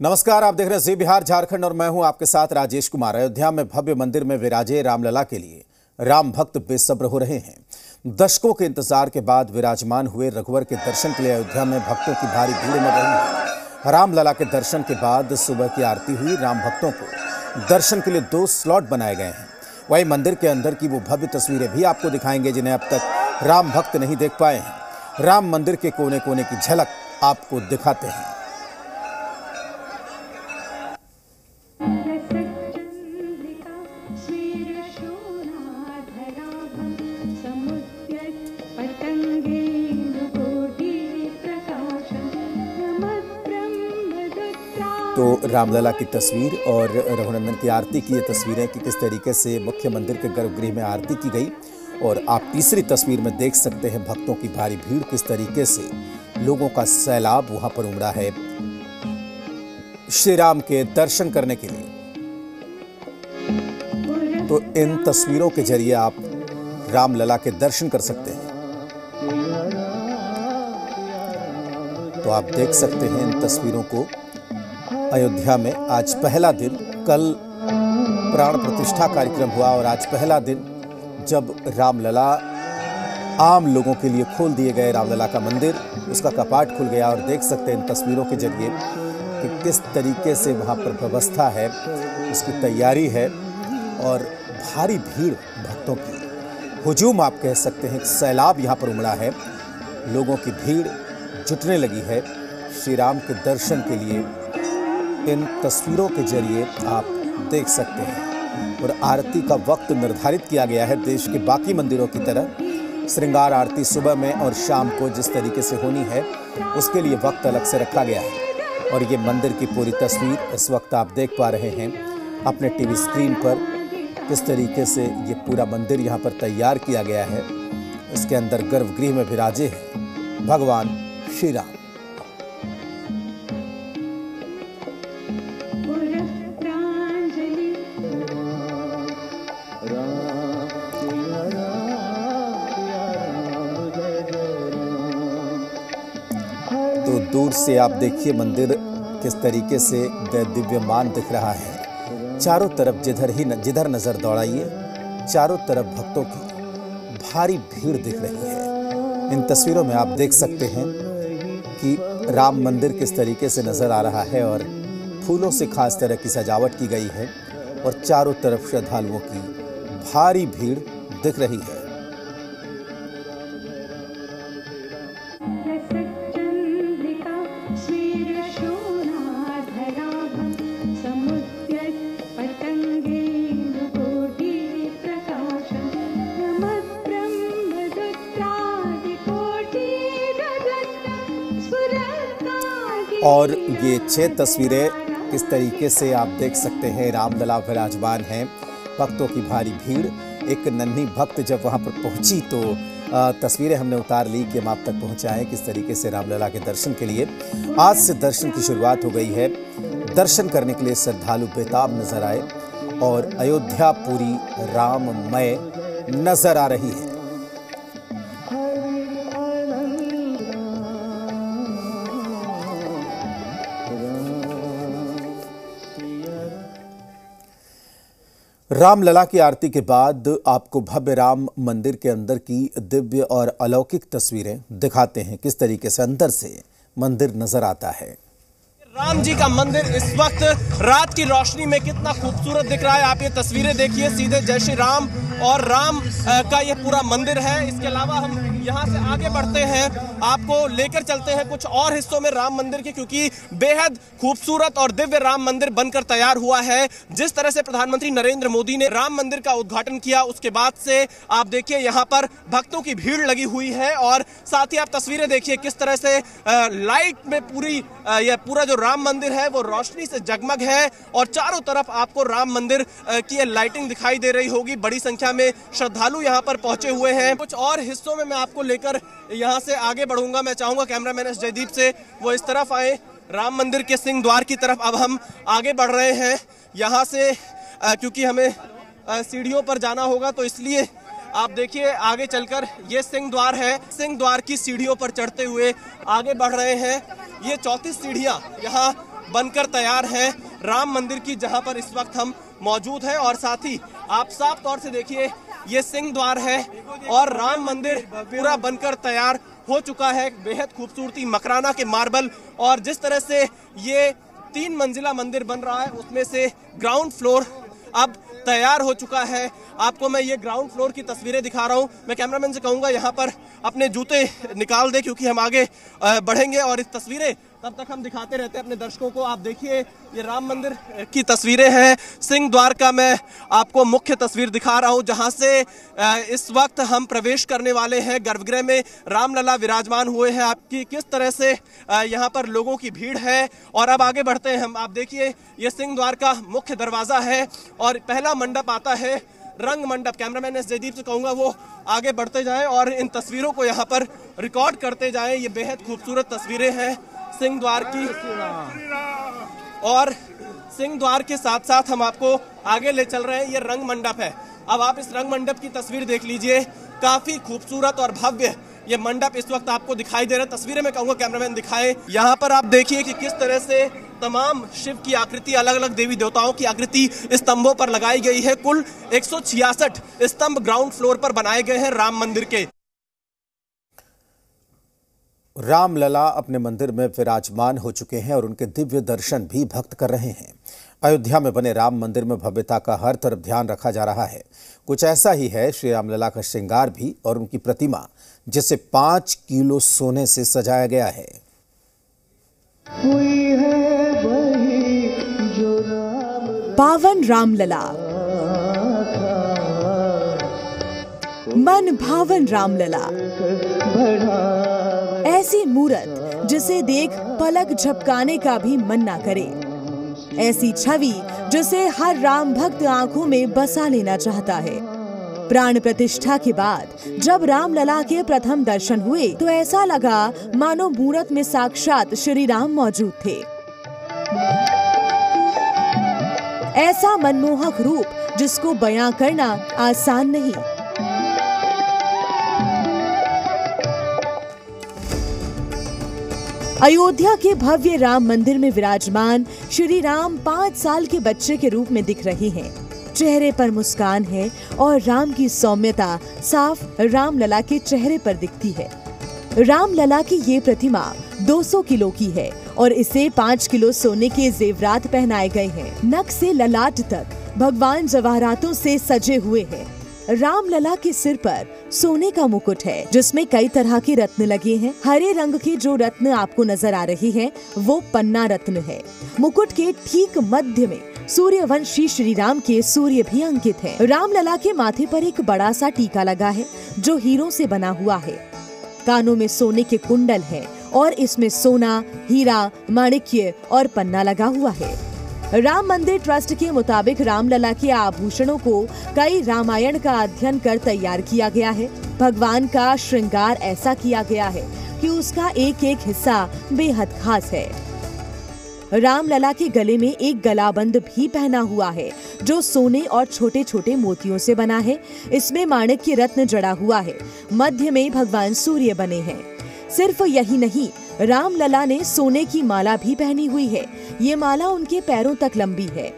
नमस्कार, आप देख रहे हैं जी बिहार झारखंड और मैं हूं आपके साथ राजेश कुमार। अयोध्या में भव्य मंदिर में विराजे रामलला के लिए राम भक्त बेसब्र हो रहे हैं। दशकों के इंतजार के बाद विराजमान हुए रघुवर के दर्शन के लिए अयोध्या में भक्तों की भारी भीड़ उमड़ रही है। रामलला के दर्शन के बाद सुबह की आरती हुई। राम भक्तों को दर्शन के लिए 2 स्लॉट बनाए गए हैं। वहीं मंदिर के अंदर की वो भव्य तस्वीरें भी आपको दिखाएंगे जिन्हें अब तक राम भक्त नहीं देख पाए हैं। राम मंदिर के कोने कोने की झलक आपको दिखाते हैं। तो रामलला की तस्वीर और रघुनंदन की आरती की ये तस्वीरें कि किस तरीके से मुख्य मंदिर के गर्भगृह में आरती की गई। और आप तीसरी तस्वीर में देख सकते हैं भक्तों की भारी भीड़, किस तरीके से लोगों का सैलाब वहां पर उमड़ा है श्री राम के दर्शन करने के लिए। तो इन तस्वीरों के जरिए आप रामलला के दर्शन कर सकते हैं। तो आप देख सकते हैं इन तस्वीरों को। अयोध्या में आज पहला दिन, कल प्राण प्रतिष्ठा कार्यक्रम हुआ और आज पहला दिन जब रामलला आम लोगों के लिए खोल दिए गए। रामलला का मंदिर, उसका कपाट खुल गया और देख सकते हैं इन तस्वीरों के जरिए कि किस तरीके से वहाँ पर व्यवस्था है, उसकी तैयारी है और भारी भीड़ भक्तों की हुजूम आप कह सकते हैं। सैलाब यहाँ पर उमड़ा है, लोगों की भीड़ जुटने लगी है श्री राम के दर्शन के लिए। इन तस्वीरों के जरिए आप देख सकते हैं। और आरती का वक्त निर्धारित किया गया है देश के बाकी मंदिरों की तरह। श्रृंगार आरती सुबह में और शाम को जिस तरीके से होनी है उसके लिए वक्त अलग से रखा गया है। और ये मंदिर की पूरी तस्वीर इस वक्त आप देख पा रहे हैं अपने टीवी स्क्रीन पर, किस तरीके से ये पूरा मंदिर यहाँ पर तैयार किया गया है। इसके अंदर गर्भगृह में विराजे हैं भगवान श्री राम। तो दूर से आप देखिए मंदिर किस तरीके से दिव्यमान दिख रहा है। चारों तरफ जिधर नजर दौड़ाइए, चारों तरफ भक्तों की भारी भीड़ दिख रही है। इन तस्वीरों में आप देख सकते हैं कि राम मंदिर किस तरीके से नजर आ रहा है और फूलों से खास तरह की सजावट की गई है और चारों तरफ श्रद्धालुओं की भारी भीड़ दिख रही है। और ये 6 तस्वीरें किस तरीके से आप देख सकते हैं। रामलला विराजमान हैं, भक्तों की भारी भीड़। एक नन्ही भक्त जब वहां पर पहुंची तो तस्वीरें हमने उतार ली कि हम आप तक पहुंचाएं किस तरीके से रामलला के दर्शन के लिए। आज से दर्शन की शुरुआत हो गई है। दर्शन करने के लिए श्रद्धालु बेताब नजर आए और अयोध्या पूरी राममय नजर आ रही है। रामलला की आरती के बाद आपको भव्य राम मंदिर के अंदर की दिव्य और अलौकिक तस्वीरें दिखाते हैं, किस तरीके से अंदर से मंदिर नजर आता है। राम जी का मंदिर इस वक्त रात की रोशनी में कितना खूबसूरत दिख रहा है। आप ये तस्वीरें देखिए, सीधे जय श्री राम और राम का ये पूरा मंदिर है। इसके अलावा हम यहाँ से आगे बढ़ते हैं, आपको लेकर चलते हैं कुछ और हिस्सों में राम मंदिर के, क्योंकि बेहद खूबसूरत और दिव्य राम मंदिर बनकर तैयार हुआ है। जिस तरह से प्रधानमंत्री नरेंद्र मोदी ने राम मंदिर का उद्घाटन किया उसके बाद से आप देखिए यहाँ पर भक्तों की भीड़ लगी हुई है। और साथ ही आप तस्वीरें देखिए किस तरह से लाइट में पूरा जो राम मंदिर है वो रोशनी से जगमग है और चारों तरफ आपको राम मंदिर की लाइटिंग दिखाई दे रही होगी। बड़ी संख्या में श्रद्धालु यहाँ पर पहुंचे हुए हैं। कुछ और हिस्सों में मैं आपको लेकर यहाँ से आगे बढ़ूंगा। मैं चाहूंगा कैमरामैन जयदीप से वो इस तरफ आए। राम मंदिर के सिंह द्वार की तरफ अब हम आगे बढ़ रहे हैं यहाँ से, क्योंकि हमें सीढ़ियों पर जाना होगा तो इसलिए आप देखिए आगे चलकर ये सिंह द्वार है। सिंह द्वार की सीढ़ियों पर चढ़ते हुए आगे बढ़ रहे हैं। ये 34 सीढ़ियां यहाँ बनकर तैयार हैं राम मंदिर की, जहां पर इस वक्त हम मौजूद हैं। और साथ ही आप साफ तौर से देखिए ये सिंह द्वार है और राम मंदिर पूरा बनकर तैयार हो चुका है। बेहद खूबसूरती मकराना के मार्बल और जिस तरह से ये 3 मंजिला मंदिर बन रहा है उसमें से ग्राउंड फ्लोर अब तैयार हो चुका है। आपको मैं ये ग्राउंड फ्लोर की तस्वीरें दिखा रहा हूँ। मैं कैमरामैन से कहूँगा यहाँ पर अपने जूते निकाल दे क्योंकि हम आगे बढ़ेंगे और इस तस्वीरें तब तक हम दिखाते रहते हैं अपने दर्शकों को। आप देखिए ये राम मंदिर की तस्वीरें हैं। सिंह द्वार का मैं आपको मुख्य तस्वीर दिखा रहा हूँ जहाँ से इस वक्त हम प्रवेश करने वाले हैं। गर्भगृह में रामलला विराजमान हुए हैं। आपकी किस तरह से यहाँ पर लोगों की भीड़ है और अब आगे बढ़ते हैं हम। आप देखिए ये सिंह द्वार का मुख्य दरवाजा है और पहला मंडप आता है रंग मंडप। कैमरामैन एस जयदीप से कहूँगा वो आगे बढ़ते जाएं और इन तस्वीरों को यहाँ पर रिकॉर्ड करते जाएं। ये बेहद खूबसूरत तस्वीरें हैं सिंह द्वार की और सिंह द्वार के साथ साथ हम आपको आगे ले चल रहे हैं। ये रंग मंडप है। अब आप इस रंग मंडप की तस्वीर देख लीजिए। काफी खूबसूरत और भव्य ये मंडप इस वक्त आपको दिखाई दे रहा है। तस्वीरें मैं कहूँगा कैमरामैन दिखाए। यहाँ पर आप देखिए कि किस तरह से तमाम शिव की आकृति, अलग अलग देवी देवताओं की आकृति स्तंभों पर लगाई गई है। कुल 166 स्तंभ ग्राउंड फ्लोर पर बनाए गए हैं राम मंदिर के। रामलला अपने मंदिर में विराजमान हो चुके हैं और उनके दिव्य दर्शन भी भक्त कर रहे हैं। अयोध्या में बने राम मंदिर में भव्यता का हर तरफ ध्यान रखा जा रहा है। कुछ ऐसा ही है श्री रामलला का श्रृंगार भी और उनकी प्रतिमा, जिसे 5 किलो सोने से सजाया गया है। पावन रामलला, मन भावन रामलला, ऐसी मूरत जिसे देख पलक झपकाने का भी मन ना करे। ऐसी छवि जिसे हर राम भक्त आंखों में बसा लेना चाहता है। प्राण प्रतिष्ठा के बाद जब रामलला के प्रथम दर्शन हुए तो ऐसा लगा मानो मूरत में साक्षात श्री राम मौजूद थे। ऐसा मनमोहक रूप जिसको बयां करना आसान नहीं। अयोध्या के भव्य राम मंदिर में विराजमान श्री राम 5 साल के बच्चे के रूप में दिख रहे हैं। चेहरे पर मुस्कान है और राम की सौम्यता साफ रामलला के चेहरे पर दिखती है। रामलला की ये प्रतिमा 200 किलो की है और इसे 5 किलो सोने के जेवरात पहनाए गए हैं। नक से ललाट तक भगवान जवाहरातों से सजे हुए हैं। रामलला के सिर पर सोने का मुकुट है जिसमें कई तरह के रत्न लगे हैं। हरे रंग के जो रत्न आपको नजर आ रहे हैं वो पन्ना रत्न है। मुकुट के ठीक मध्य में सूर्यवंशी श्री राम के सूर्य भी अंकित है। रामलला के माथे पर एक बड़ा सा टीका लगा है जो हीरों से बना हुआ है। कानों में सोने के कुंडल है और इसमें सोना, हीरा, माणिक्य और पन्ना लगा हुआ है। राम मंदिर ट्रस्ट के मुताबिक रामलला के आभूषणों को कई रामायण का अध्ययन कर तैयार किया गया है। भगवान का श्रृंगार ऐसा किया गया है कि उसका एक एक हिस्सा बेहद खास है। रामलला के गले में एक गलाबंद भी पहना हुआ है जो सोने और छोटे छोटे मोतियों से बना है। इसमें माणिक्य रत्न जड़ा हुआ है। मध्य में भगवान सूर्य बने हैं। सिर्फ यही नहीं, रामलला ने सोने की माला भी पहनी हुई है। ये माला उनके पैरों तक लंबी है।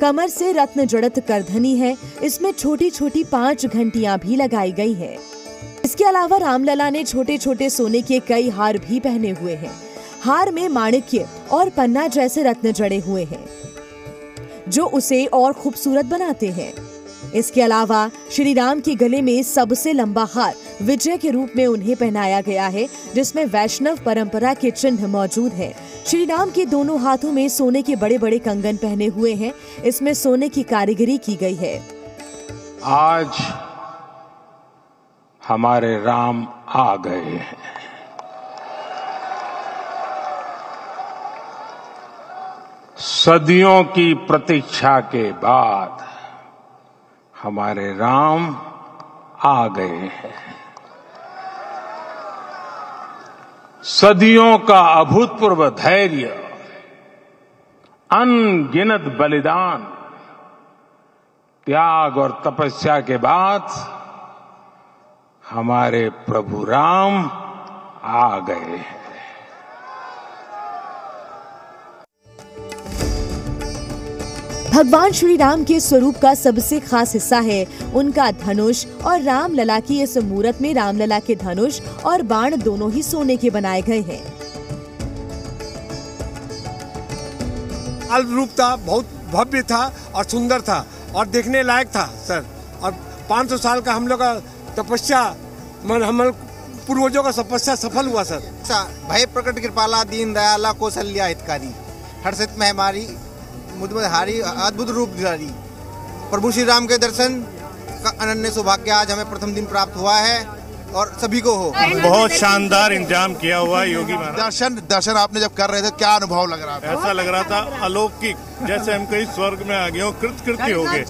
कमर से रत्न जड़त करधनी है। इसमें छोटी छोटी 5 घंटियां भी लगाई गई हैं। इसके अलावा रामलला ने छोटे छोटे सोने के कई हार भी पहने हुए हैं। हार में माणिक्य और पन्ना जैसे रत्न जड़े हुए हैं जो उसे और खूबसूरत बनाते हैं। इसके अलावा श्री राम के गले में सबसे लंबा हार विजय के रूप में उन्हें पहनाया गया है जिसमें वैष्णव परंपरा के चिन्ह मौजूद हैं। श्री राम के दोनों हाथों में सोने के बड़े बड़े कंगन पहने हुए हैं। इसमें सोने की कारीगरी की गई है। आज हमारे राम आ गए हैं। सदियों की प्रतीक्षा के बाद हमारे राम आ गए हैं। सदियों का अभूतपूर्व धैर्य, अनगिनत बलिदान, त्याग और तपस्या के बाद हमारे प्रभु राम आ गए हैं। भगवान श्री राम के स्वरूप का सबसे खास हिस्सा है उनका धनुष और रामलला की इस मूरत में रामलला के धनुष और बाण दोनों ही सोने के बनाए गए हैं। लाल रूप था, बहुत भव्य था और सुंदर था और देखने लायक था सर। और 500 साल का हम लोग का तपस्या, हम पूर्वजों का तपस्या सफल हुआ सर। भय प्रकट कृपाला दीन दयाला कौशल्या हितकारी, हर्षित में हमारी मुदमहारी अद्भुत रूप धारी। प्रभु श्री राम के दर्शन का अनन्य सौभाग्य आज हमें प्रथम दिन प्राप्त हुआ है और सभी को हो। बहुत शानदार इंतजाम किया हुआ है योगी महाराज। दर्शन आपने जब कर रहे थे क्या अनुभव लग रहा था? ऐसा लग रहा था अलौकिक, जैसे हम कहीं स्वर्ग में आ गए हो, कृतकृत्य हो गए।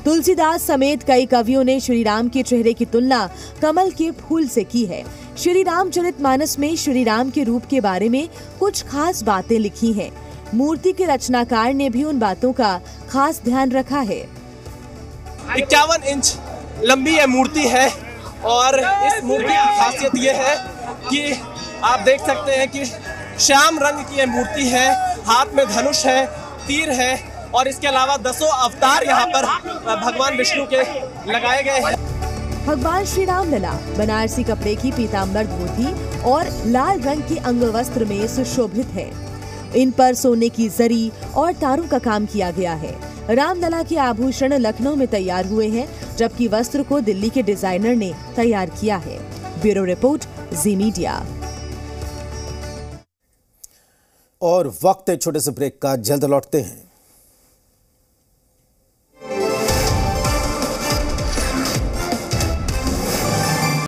तुलसीदास समेत कई कवियों ने श्री राम के चेहरे की तुलना कमल के फूल से की है। श्री रामचरितमानस में श्री राम के रूप के बारे में कुछ खास बातें लिखी हैं। मूर्ति के रचनाकार ने भी उन बातों का खास ध्यान रखा है। 51 इंच लंबी यह मूर्ति है और इस मूर्ति की खासियत ये है कि आप देख सकते हैं कि श्याम रंग की यह मूर्ति है, हाथ में धनुष है, तीर है और इसके अलावा 10 अवतार यहाँ पर भगवान विष्णु के लगाए गए हैं। भगवान श्री रामलला बनारसी कपड़े की पीताम्बर धोती और लाल रंग की अंगवस्त्र में सुशोभित है। इन पर सोने की जरी और तारों का काम किया गया है। रामलला के आभूषण लखनऊ में तैयार हुए हैं, जबकि वस्त्र को दिल्ली के डिजाइनर ने तैयार किया है। ब्यूरो रिपोर्ट, जी मीडिया। और वक्त है छोटे से ब्रेक का, जल्द लौटते हैं।